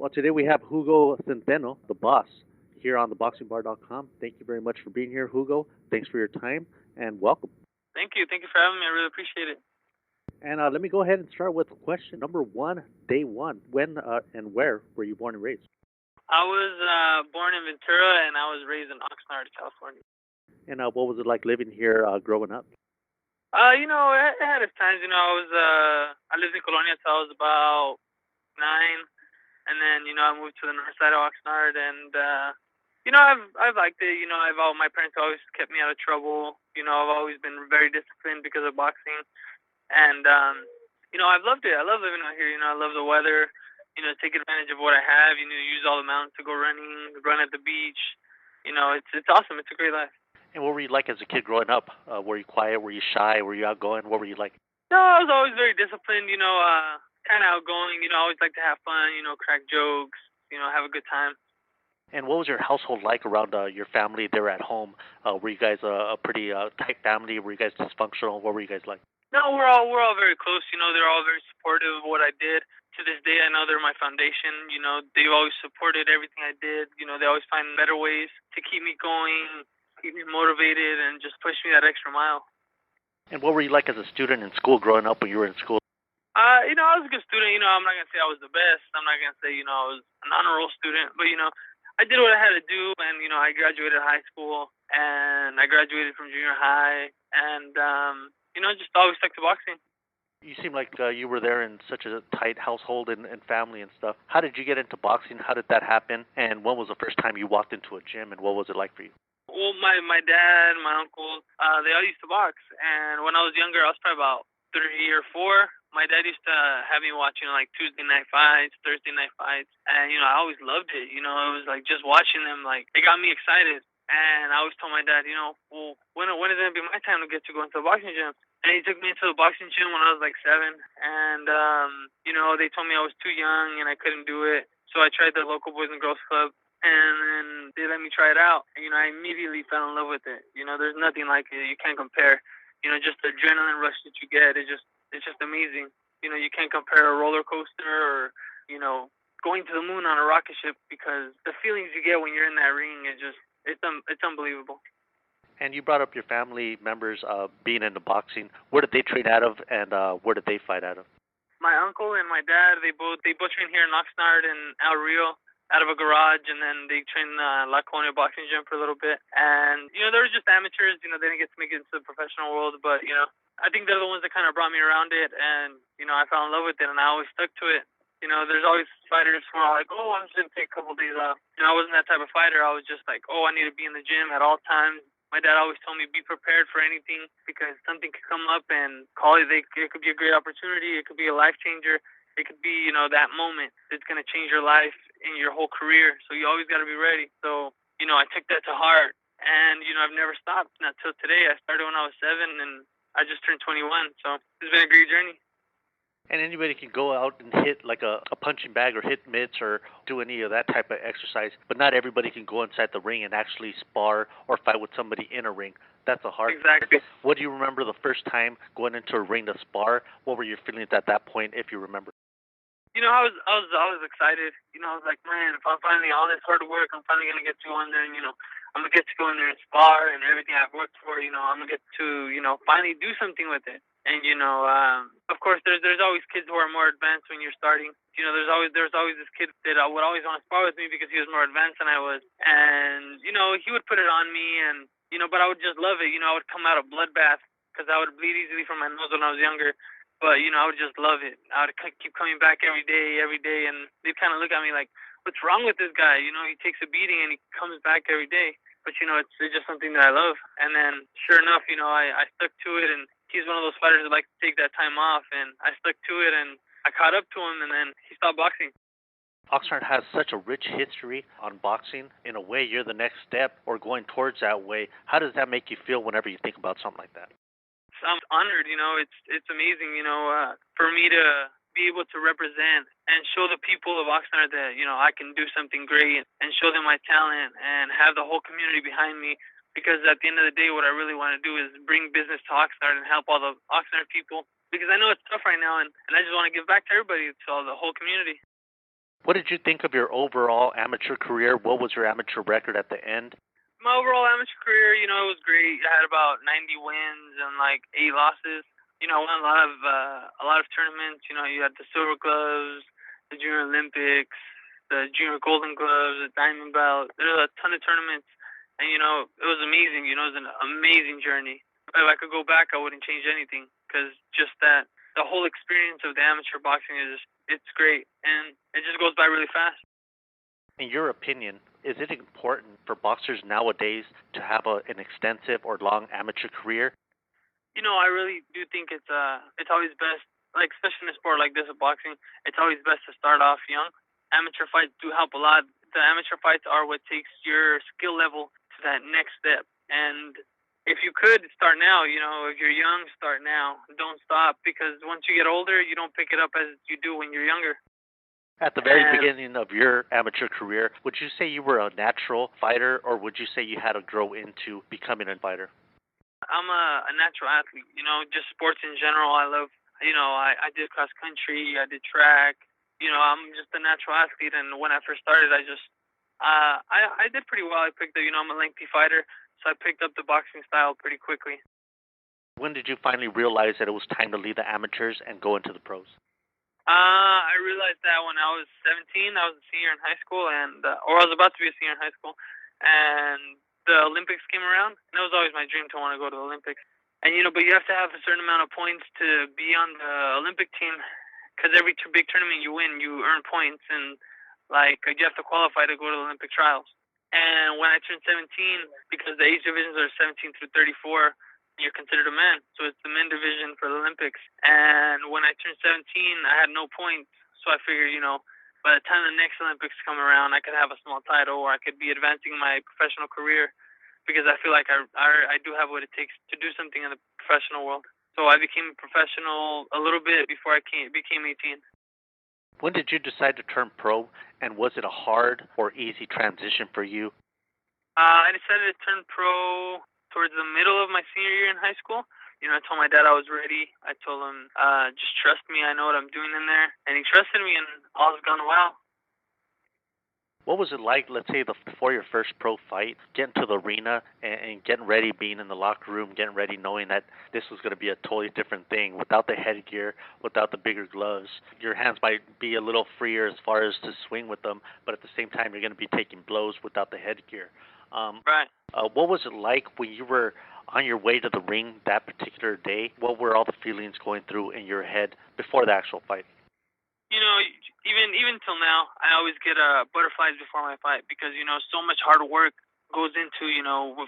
Well, today we have Hugo Centeno, the boss, here on theboxingbar.com. Thank you very much for being here, Hugo. Thanks for your time and welcome. Thank you. Thank you for having me. I really appreciate it. And let me go ahead and start with question number one, day one. When and where were you born and raised? I was born in Ventura and I was raised in Oxnard, California. And what was it like living here growing up? It had its times. I lived in Colonia till I was about 9, and then I moved to the north side of Oxnard, and I've liked it. My parents always kept me out of trouble. I've always been very disciplined because of boxing, and I've loved it. I love living out here. I love the weather. Take advantage of what I have. Use all the mountains to go running, run at the beach. It's awesome. It's a great life. And what were you like as a kid growing up? Were you quiet? Were you shy? Were you outgoing? What were you like? No, I was always very disciplined. Kind of outgoing. I always like to have fun. Crack jokes. Have a good time. And what was your household like around your family there at home? Were you guys a pretty tight family? Were you guys dysfunctional? What were you guys like? No, we're all very close. They're all very supportive of what I did. To this day, I know they're my foundation. They've always supported everything I did. They always find better ways to keep me going, keep me motivated, and just push me that extra mile. And what were you like as a student in school growing up when you were in school? I was a good student. I'm not gonna say I was the best. I'm not gonna say I was an honor roll student, but I did what I had to do, and I graduated high school, and I graduated from junior high, and just always stuck to boxing. You seem like you were there in such a tight household and family and stuff. How did you get into boxing? How did that happen? And when was the first time you walked into a gym, and what was it like for you? Well, my dad, my uncle, they all used to box, and when I was younger, I was probably about 3 or 4. My dad used to have me watch, like Tuesday night fights, Thursday night fights, and I always loved it. It was like just watching them, like it got me excited. And I always told my dad, well, when is it gonna be my time to get to go into the boxing gym? And he took me into the boxing gym when I was like 7, and they told me I was too young and I couldn't do it. So I tried the local Boys and Girls Club, and then they let me try it out. And, I immediately fell in love with it. There's nothing like it. You can't compare. Just the adrenaline rush that you get. It's just amazing. You can't compare a roller coaster or going to the moon on a rocket ship, because the feelings you get when you're in that ring it's unbelievable. And you brought up your family members being into boxing. Where did they train out of, and where did they fight out of? My uncle and my dad, they both train here in Oxnard and El Rio out of a garage, and then they train La Colonia boxing gym for a little bit. And they were just amateurs. They didn't get to make it into the professional world, but I think they're the ones that kind of brought me around it, and I fell in love with it, and I always stuck to it. There's always fighters who are like, oh, I'm just gonna take a couple days off. I wasn't that type of fighter. I was just like, oh, I need to be in the gym at all times. My dad always told me, be prepared for anything, because something could come up and it could be a great opportunity. It could be a life changer. It could be, that moment that's going to change your life and your whole career. So you always got to be ready. So, I took that to heart, and, I've never stopped. Not till today. I started when I was 7, and I just turned 21. So it's been a great journey. And anybody can go out and hit like a punching bag or hit mitts or do any of that type of exercise, but not everybody can go inside the ring and actually spar or fight with somebody in a ring. That's a hard Exactly. part. What do you remember the first time going into a ring to spar? What were your feelings at that point, if you remember? I was excited. I was like, man, if I'm finally all this hard work, I'm finally gonna get to go in there, and I'm gonna get to go in there and spar and everything I've worked for. I'm gonna get to finally do something with it. And of course, there's always kids who are more advanced when you're starting. There's always this kid that would always want to spar with me because he was more advanced than I was, and he would put it on me, and but I would just love it. I would come out a bloodbath because I would bleed easily from my nose when I was younger. But I would just love it. I would keep coming back every day, and they'd kind of look at me like, "What's wrong with this guy?" He takes a beating and he comes back every day. But it's just something that I love. And then, sure enough, I stuck to it, and he's one of those fighters that like to take that time off, and I stuck to it, and I caught up to him, and then he stopped boxing. Oxnard has such a rich history on boxing. In a way, you're the next step or going towards that way. How does that make you feel whenever you think about something like that? I'm honored. It's amazing. For me to be able to represent and show the people of Oxnard that I can do something great and show them my talent and have the whole community behind me. Because at the end of the day, what I really want to do is bring business to Oxnard and help all the Oxnard people. Because I know it's tough right now, and I just want to give back to everybody, to all the whole community. What did you think of your overall amateur career? What was your amateur record at the end? My overall amateur career, it was great. I had about 90 wins and like 8 losses. I won a lot of tournaments. You had the silver gloves, the junior Olympics, the junior golden gloves, the diamond belt. There were a ton of tournaments, and it was amazing. It was an amazing journey. If I could go back, I wouldn't change anything because just that the whole experience of the amateur boxing it's great, and it just goes by really fast. In your opinion, is it important for boxers nowadays to have an extensive or long amateur career? I really do think it's always best, like especially in a sport like this of boxing, it's always best to start off young. Amateur fights do help a lot. The amateur fights are what takes your skill level to that next step. And if you could start now, if you're young, start now. Don't stop because once you get older, you don't pick it up as you do when you're younger. At the very And beginning of your amateur career, would you say you were a natural fighter or would you say you had to grow into becoming a fighter? I'm a natural athlete. Just sports in general. I love. I did cross country. I did track. I'm just a natural athlete. And when I first started, I did pretty well. I picked up. I'm a lengthy fighter, so I picked up the boxing style pretty quickly. When did you finally realize that it was time to leave the amateurs and go into the pros? I realized that when I was 17, I was a senior in high school, or I was about to be a senior in high school, and the Olympics came around, and it was always my dream to want to go to the Olympics. And but you have to have a certain amount of points to be on the Olympic team, because every big tournament you win, you earn points, and like you have to qualify to go to the Olympic trials. And when I turned 17, because the age divisions are 17 through 34, you're considered a man. So it's the men division for the Olympics. And when I turned 17, I had no points. So I figured, by the time the next Olympics come around, I could have a small title or I could be advancing my professional career because I feel like I do have what it takes to do something in the professional world. So I became a professional a little bit before became 18. When did you decide to turn pro and was it a hard or easy transition for you? I decided to turn pro towards the middle of my senior year in high school. I told my dad I was ready. I told him, just trust me. I know what I'm doing in there. And he trusted me, and all's gone well. What was it like, let's say, before your first pro fight, getting to the arena and getting ready, being in the locker room, getting ready, knowing that this was going to be a totally different thing without the headgear, without the bigger gloves? Your hands might be a little freer as far as to swing with them, but at the same time, you're going to be taking blows without the headgear. Right. What was it like when you were on your way to the ring that particular day? What were all the feelings going through in your head before the actual fight? You know, even till now, I always get butterflies before my fight because so much hard work goes into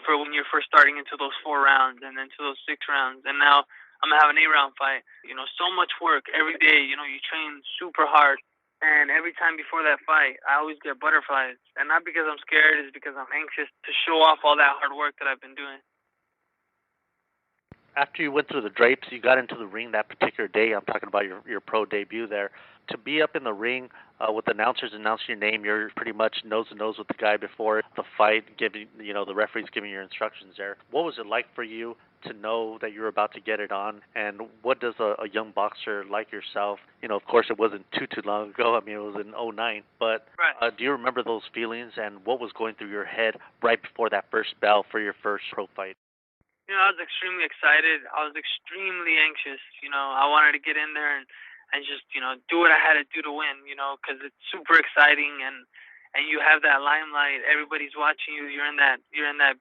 for when you're first starting into those 4 rounds and then to those 6 rounds, and now I'm gonna have an 8 round fight. So much work every day. You train super hard. And every time before that fight, I always get butterflies. And not because I'm scared, it's because I'm anxious to show off all that hard work that I've been doing. After you went through the drapes, you got into the ring that particular day. I'm talking about your pro debut there. To be up in the ring with announcers announcing your name, you're pretty much nose to nose with the guy before the fight, giving the referee's giving your instructions there. What was it like for you to know that you're about to get it on? And what does a young boxer like yourself? Of course, it wasn't too long ago. I mean, it was in '09. But Right. do you remember those feelings and what was going through your head right before that first bell for your first pro fight? I was extremely excited. I was extremely anxious. I wanted to get in there and just, do what I had to do to win, because it's super exciting and you have that limelight. Everybody's watching you. You're in that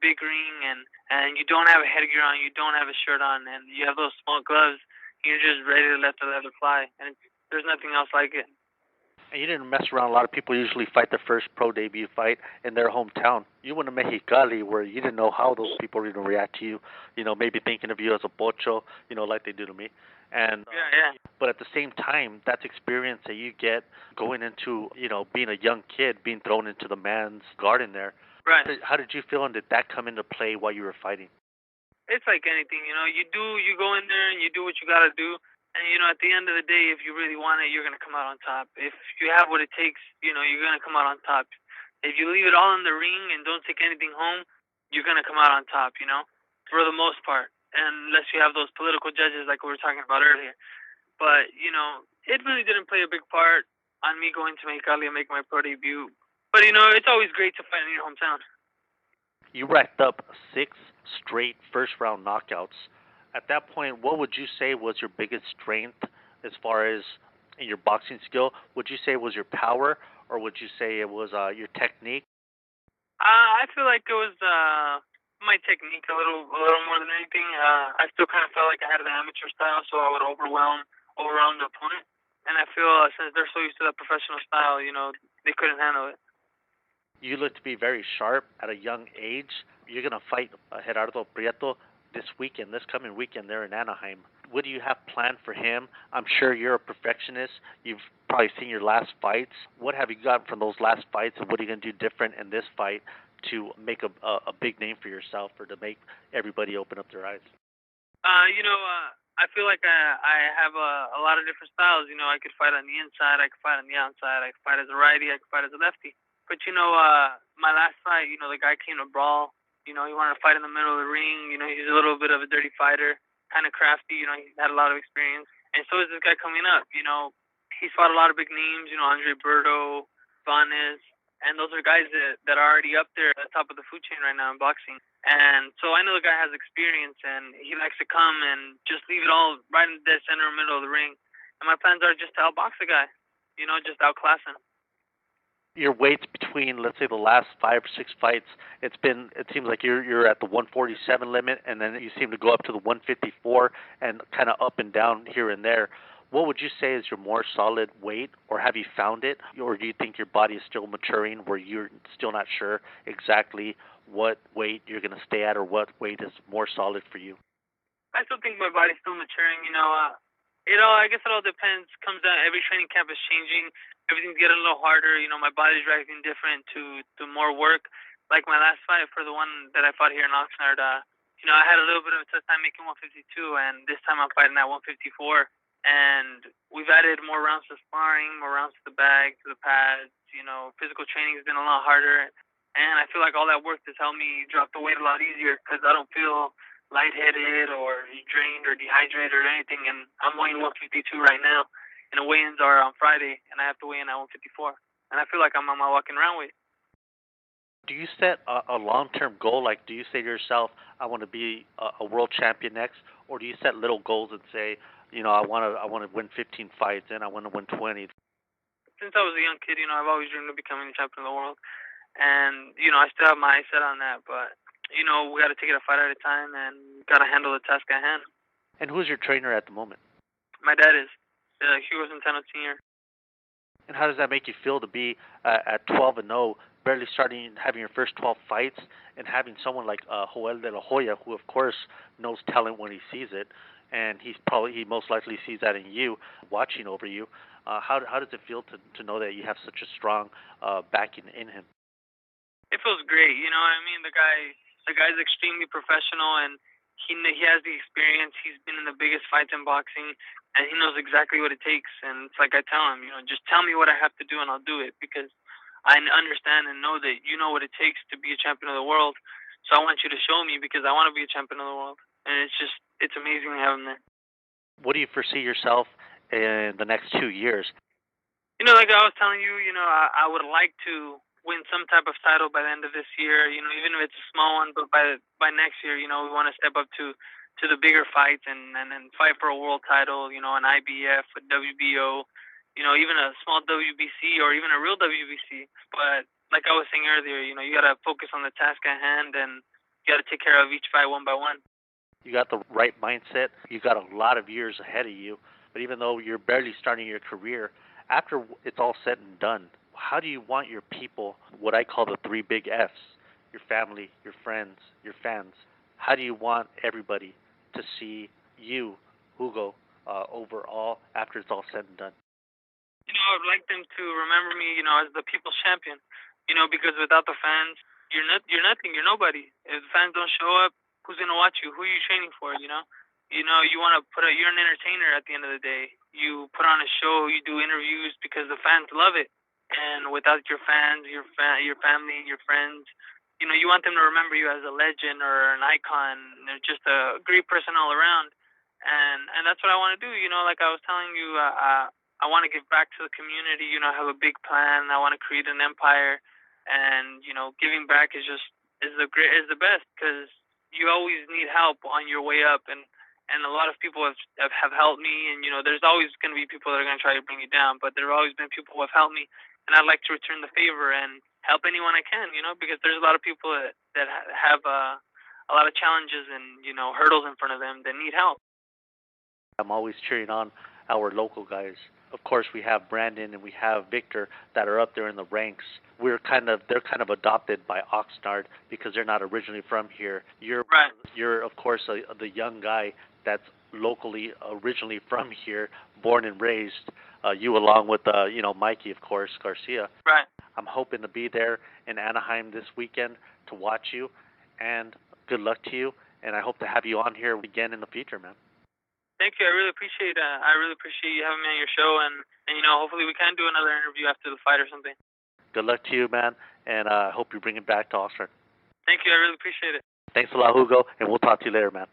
big ring and you don't have a headgear on, you don't have a shirt on, and you have those small gloves. You're just ready to let the leather fly. And there's nothing else like it. And you didn't mess around. A lot of people usually fight their first pro debut fight in their hometown. You went to Mexicali where you didn't know how those people were going to react to you. Maybe thinking of you as a pocho, like they do to me. And Yeah, yeah. but at the same time, that's experience that you get going into, being a young kid, being thrown into the man's garden there. Right. How did you feel, and did that come into play while you were fighting? It's like anything, you go in there and you do what you gotta do. And at the end of the day, if you really want it, you're gonna come out on top. If you have what it takes, you're gonna come out on top. If you leave it all in the ring and don't take anything home, you're gonna come out on top. For the most part, unless you have those political judges like we were talking about earlier. But it really didn't play a big part. on me going to Mexicali and make my pro debut. But it's always great to fight in your hometown. You racked up 6 straight first round knockouts. At that point, what would you say was your biggest strength as far as in your boxing skill? Would you say it was your power, or would you say it was your technique? I feel like it was my technique a little more than anything. I still kind of felt like I had an amateur style, so I would overwhelm the opponent. And I feel since they're so used to that professional style, they couldn't handle it. You look to be very sharp at a young age. You're going to fight Gerardo Prieto this coming weekend there in Anaheim. What do you have planned for him? I'm sure you're a perfectionist. You've probably seen your last fights. What have you gotten from those last fights, and what are you going to do different in this fight to make a big name for yourself or to make everybody open up their eyes? I feel like I have a lot of different styles. I could fight on the inside, I could fight on the outside, I could fight as a righty, I could fight as a lefty. But my last fight, the guy came to brawl. He wanted to fight in the middle of the ring. He's a little bit of a dirty fighter, kind of crafty. He's had a lot of experience, and so is this guy coming up. He's fought a lot of big names. Andre Berto, Vanes, and those are guys that are already up there at the top of the food chain right now in boxing. And so I know the guy has experience, and he likes to come and just leave it all right in the dead center middle of the ring. And my plans are just to outbox the guy, just outclass him. Your weights between, let's say, the last 5 or 6 fights, it seems like you're at the 147 limit, and then you seem to go up to the 154 and kind of up and down here and there. What would you say is your more solid weight, or have you found it, or do you think your body is still maturing where you're still not sure exactly what weight you're going to stay at or what weight is more solid for you? I still think my body's still maturing. I guess it all depends. Comes down. Every training camp is changing. Everything's getting a little harder. My body's reacting different to more work. Like my last fight for the one that I fought here in Oxnard. I had a little bit of a tough time making 152, and this time I'm fighting at 154. And we've added more rounds to sparring, more rounds to the bag, to the pads. Physical training has been a lot harder, and I feel like all that work has helped me drop the weight a lot easier because I don't feel lightheaded or drained or dehydrated or anything. And I'm weighing 152 right now, and the weigh-ins are on Friday, and I have to weigh in at 154. And I feel like I'm on my walking around weight. Do you set a long-term goal? Like, do you say to yourself, "I want to be a world champion next," or do you set little goals and say, I want to win 15 fights and I want to win 20? Since I was a young kid, I've always dreamed of becoming the champion of the world, and I still have my eyes set on that. But we got to take it a fight at a time, and got to handle the task at hand. And who's your trainer at the moment? My dad is HUGO CENTENO Senior. And how does that make you feel to be at 12-0, barely starting having your first 12 fights, and having someone like Joel de la Hoya, who of course knows talent when he sees it, and he most likely sees that in you, watching over you. How does it feel to know that you have such a strong backing in him? It feels great. What I mean? The guy's extremely professional, and he has the experience. He's been in the biggest fights in boxing, and he knows exactly what it takes. And it's like I tell him, just tell me what I have to do, and I'll do it because I understand and know that you know what it takes to be a champion of the world. So I want you to show me because I want to be a champion of the world. And it's amazing to have him there. What do you foresee yourself in the next 2 years? Like I was telling you, I would like to win some type of title by the end of this year. Even if it's a small one, but by next year, we want to step up to the bigger fights and fight for a world title. An IBF, a WBO, even a small WBC or even a real WBC. But like I was saying earlier, you got to focus on the task at hand and you got to take care of each fight one by one. You got the right mindset. You got a lot of years ahead of you. But even though you're barely starting your career, after it's all said and done, how do you want your people, what I call the 3 big F's, your family, your friends, your fans, how do you want everybody to see you, Hugo, overall after it's all said and done? I would like them to remember me, as the people's champion. Because without the fans, you're nothing. You're nobody. If the fans don't show up, who's gonna watch you? Who are you training for? You want to you're an entertainer at the end of the day. You put on a show, you do interviews because the fans love it. And without your fans, your family, your friends, you want them to remember you as a legend or an icon, and just a great person all around. And that's what I want to do. Like I was telling you, I want to give back to the community. You know, I have a big plan. I want to create an empire, and you know, giving back is the best because you always need help on your way up, and a lot of people have helped me, and you know, there's always going to be people that are going to try to bring you down, but there have always been people who have helped me, and I'd like to return the favor and help anyone I can. You know, because there's a lot of people that have a lot of challenges and you know hurdles in front of them that need help. I'm always cheering on our local guys. Of course, we have Brandon and we have Victor that are up there in the ranks. They're kind of adopted by Oxnard because they're not originally from here. Right. You're of course the young guy that's locally originally from here, born and raised. You along with Mikey, of course, Garcia. Right. I'm hoping to be there in Anaheim this weekend to watch you, and good luck to you. And I hope to have you on here again in the future, man. Thank you. I really appreciate you having me on your show, and you know, hopefully we can do another interview after the fight or something. Good luck to you, man, and I hope you bring it back to Oxford. Thank you. I really appreciate it. Thanks a lot, Hugo, and we'll talk to you later, man.